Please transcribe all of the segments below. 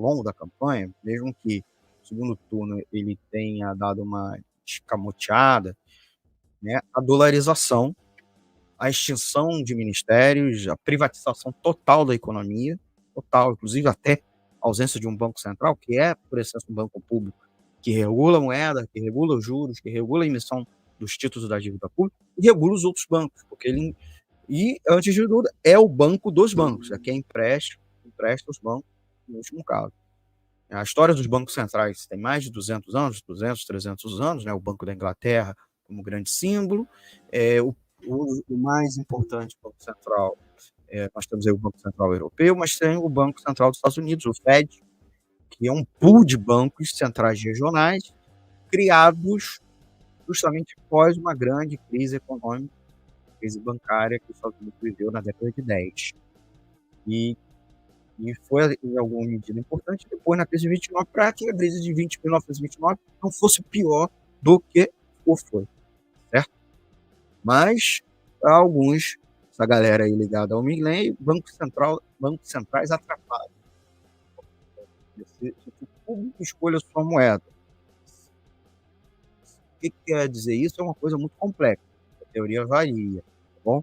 longo da campanha, mesmo que no segundo turno ele tenha dado uma escamoteada, né, a dolarização, a extinção de ministérios, a privatização total da economia, total, inclusive até a ausência de um banco central, que é, por excesso, um banco público que regula a moeda, que regula os juros, que regula a emissão dos títulos da dívida pública e regula os outros bancos, porque ele e, antes de tudo, é o banco dos bancos, é quem empresta os bancos, no último caso. A história dos bancos centrais tem mais de 200 anos, 200, 300 anos, né? O Banco da Inglaterra como grande símbolo. O mais importante Banco Central, nós temos aí o Banco Central Europeu, mas tem o Banco Central dos Estados Unidos, o Fed, que é um pool de bancos centrais regionais criados justamente após uma grande crise econômica, crise bancária que os Estados Unidos viveu na década de 10. E foi, em alguma medida, importante depois na crise de 29, para que a crise de 1929 não fosse pior do que foi, certo? Mas, para alguns, essa galera aí ligada ao Milley, bancos centrais atrapalham. Se o público escolhe a sua moeda, o que quer dizer isso? É uma coisa muito complexa. A teoria varia, tá bom?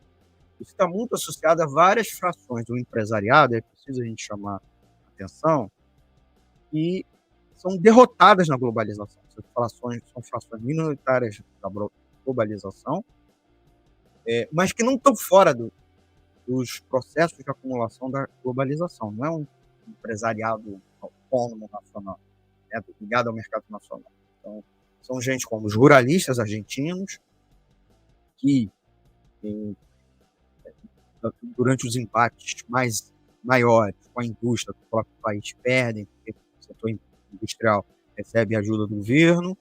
Isso está muito associado a várias frações do empresariado, é preciso a gente chamar a atenção, que são derrotadas na globalização. Essas frações são frações minoritárias da globalização, mas que não estão fora dos processos de acumulação da globalização. Não é um empresariado autônomo nacional, né, ligado ao mercado nacional. Então, são gente como os ruralistas argentinos, que durante os embates maiores com a indústria do próprio país perdem, porque o setor industrial recebe ajuda do governo,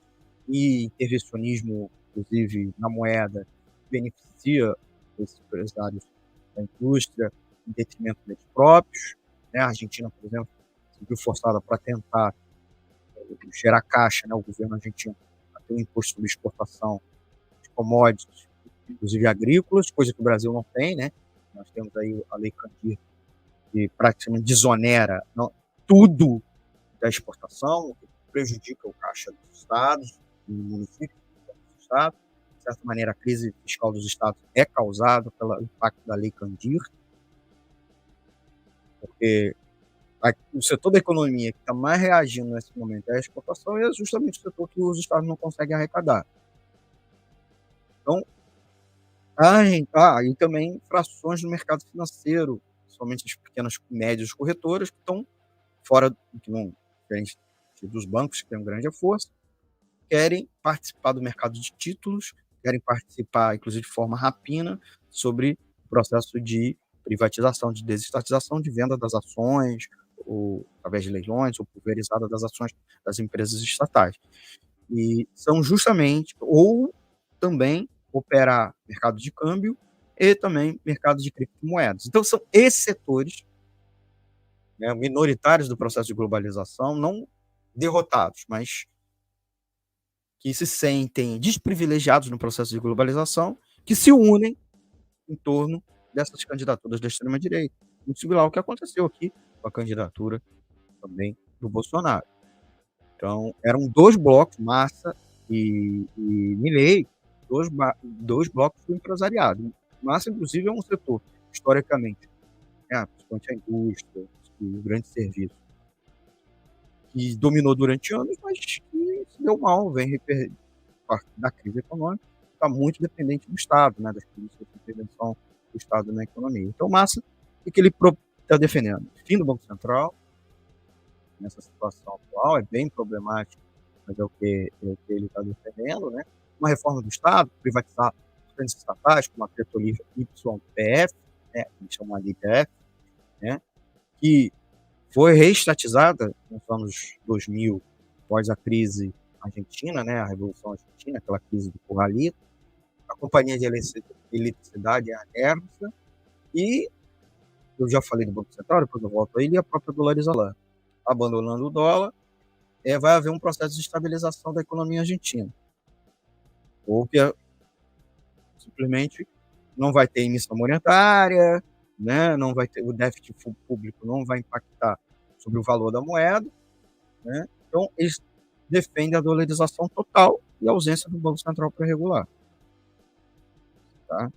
e intervencionismo, inclusive na moeda, beneficia esses empresários da indústria em detrimento deles próprios. Né? A Argentina, por exemplo, se viu forçada para tentar gerar caixa, né? O governo argentino tem um imposto sobre exportação de commodities, inclusive agrícolas, coisa que o Brasil não tem, né? Nós temos aí a Lei Candir, que praticamente desonera tudo da exportação, o que prejudica o caixa dos estados, do município, dos estados. De certa maneira, a crise fiscal dos estados é causada pelo impacto da Lei Candir, porque o setor da economia que está mais reagindo nesse momento é a exportação, e é justamente o setor que os estados não conseguem arrecadar. Então, e também frações no mercado financeiro, somente as pequenas e médias corretoras que estão fora, que não, diferente dos bancos, que têm uma grande força, querem participar do mercado de títulos, querem participar, inclusive de forma rapina, sobre o processo de privatização, de desestatização, de venda das ações, ou através de leilões, ou pulverizada das ações das empresas estatais. E são justamente, ou também operar mercado de câmbio e também mercado de criptomoedas. Então, são esses setores, né, minoritários do processo de globalização, não derrotados, mas que se sentem desprivilegiados no processo de globalização, que se unem em torno dessas candidaturas da extrema-direita. Muito similar ao que aconteceu aqui com a candidatura também do Bolsonaro. Então, eram dois blocos, Massa e Milei, dois blocos do empresariado. Massa, inclusive, é um setor, historicamente, principalmente a indústria, o grande serviço, que dominou durante anos, mas que se deu mal, vem da crise econômica, está muito dependente do Estado, né, das políticas de intervenção do Estado na economia. Então, Massa, o que ele está defendendo? Fim do Banco Central, nessa situação atual, é bem problemático, mas é o que ele está defendendo, né? Uma reforma do Estado, privatizar grandes estatais, como a Petrolífera YPF, né, que eles chamam ali de IPF, né, que foi reestatizada nos anos 2000, após a crise argentina, né, a Revolução Argentina, aquela crise do Corralito, a Companhia de Eletricidade, a ERSA, e eu já falei do Banco Central, depois eu volto a ele, e a própria dolarização. Abandonando o dólar, vai haver um processo de estabilização da economia argentina. Ou que simplesmente não vai ter emissão monetária, né, não vai ter, o déficit público não vai impactar sobre o valor da moeda, né? Então, eles defendem a dolarização total e a ausência do Banco Central para regular. Tá?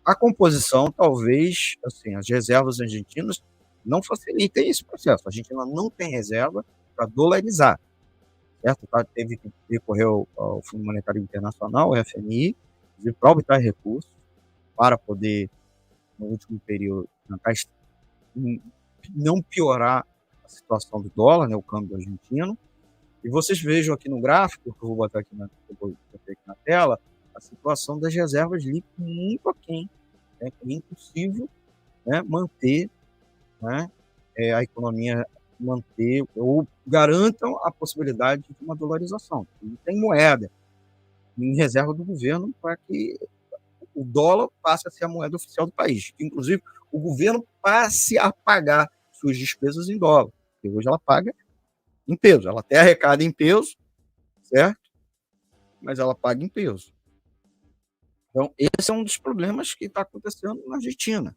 A composição, talvez, assim, as reservas argentinas não facilitem esse processo. A Argentina não tem reserva para dolarizar, certo? Tá? Teve que recorrer ao Fundo Monetário Internacional, o FMI, para obter recursos para poder, no último período, tentar não piorar a situação do dólar, né, o câmbio argentino. E vocês vejam aqui no gráfico, que eu vou botar aqui na tela, a situação das reservas líquidas muito aquém. É impossível, né, manter, né, a economia, manter ou garantam a possibilidade de uma dolarização. Não tem moeda em reserva do governo para que o dólar passe a ser a moeda oficial do país. Que, inclusive, o governo passe a pagar suas despesas em dólar. Porque hoje ela paga em peso. Ela até arrecada em peso, certo? Mas ela paga em peso. Então, esse é um dos problemas que está acontecendo na Argentina.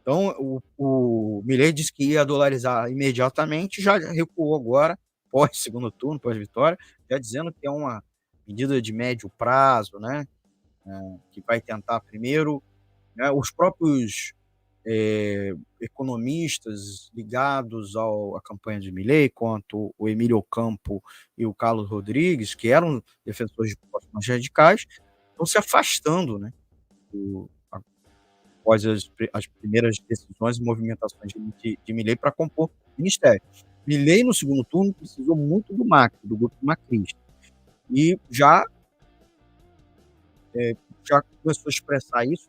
Então, o Milei disse que ia dolarizar imediatamente, já recuou agora, pós-segundo turno, pós-vitória, já dizendo que é uma medida de médio prazo, né? Que vai tentar primeiro, né, os próprios economistas ligados à campanha de Milei, quanto o Emílio Ocampo e o Carlos Rodrigues, que eram defensores de propostas mais radicais, estão se afastando, né, após as primeiras decisões e movimentações de Milei para compor o ministério. Milei, no segundo turno, precisou muito do Macri, do grupo macrista, e já começou a expressar isso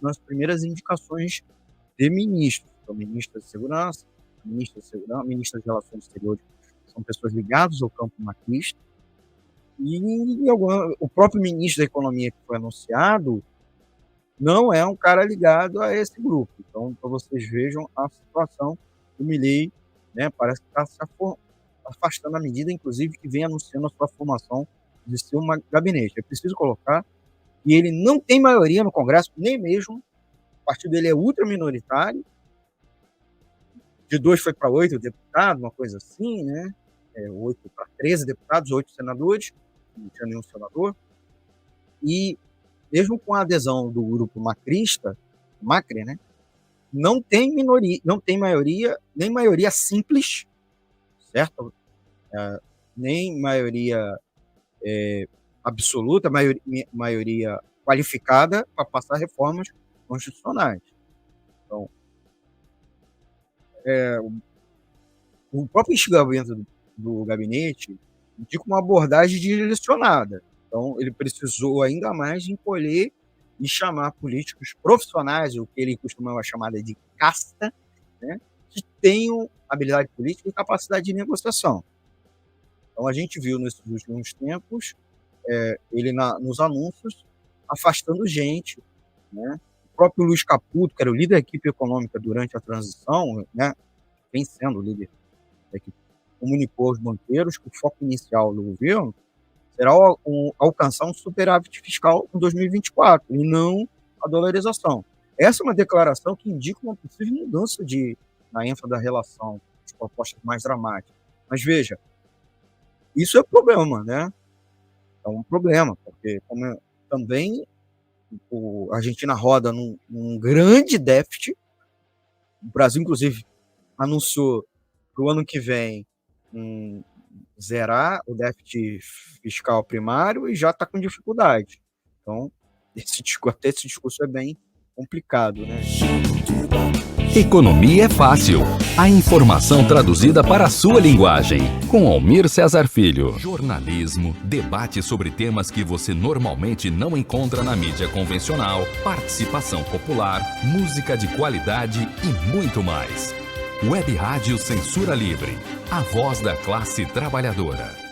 nas primeiras indicações de ministros. Então, ministra de Segurança, ministra de Relações Exteriores, são pessoas ligadas ao campo macrista, e o próprio ministro da Economia que foi anunciado não é um cara ligado a esse grupo. Então, para vocês vejam a situação do Milei, né, parece que está se afastando à medida, inclusive, que vem anunciando a sua formação de seu gabinete. É preciso colocar que ele não tem maioria no Congresso, nem mesmo o partido dele é ultraminoritário, de 2 foi para 8 deputados, uma coisa assim, né? 8 para 13 deputados, 8 senadores, não tinha nenhum senador, e mesmo com a adesão do grupo macrista, Macri, né, não tem maioria, nem maioria simples, certo? Nem maioria absoluta, maioria qualificada para passar reformas constitucionais. Então, o próprio enxugamento do gabinete indica uma abordagem direcionada. Então, ele precisou ainda mais encolher e chamar políticos profissionais, o que ele costuma chamar de casta, né, que tenham habilidade política e capacidade de negociação. Então, a gente viu nesses últimos tempos ele nos anúncios afastando gente, né? O próprio Luiz Caputo, que era o líder da equipe econômica durante a transição, né, vem sendo o líder da equipe, comunicou aos banqueiros que o foco inicial do governo será alcançar um superávit fiscal em 2024 e não a dolarização. Essa é uma declaração que indica uma possível mudança na ênfase da relação, as propostas mais dramáticas. Mas veja, isso é problema, né? É um problema, porque também a Argentina roda num grande déficit. O Brasil, inclusive, anunciou para o ano que vem zerar o déficit fiscal primário e já está com dificuldade. Então, esse discurso é bem complicado, né? Economia é fácil. A informação traduzida para a sua linguagem. Com Almir Cesar Filho. Jornalismo, debate sobre temas que você normalmente não encontra na mídia convencional, participação popular, música de qualidade e muito mais. Web Rádio Censura Livre. A voz da classe trabalhadora.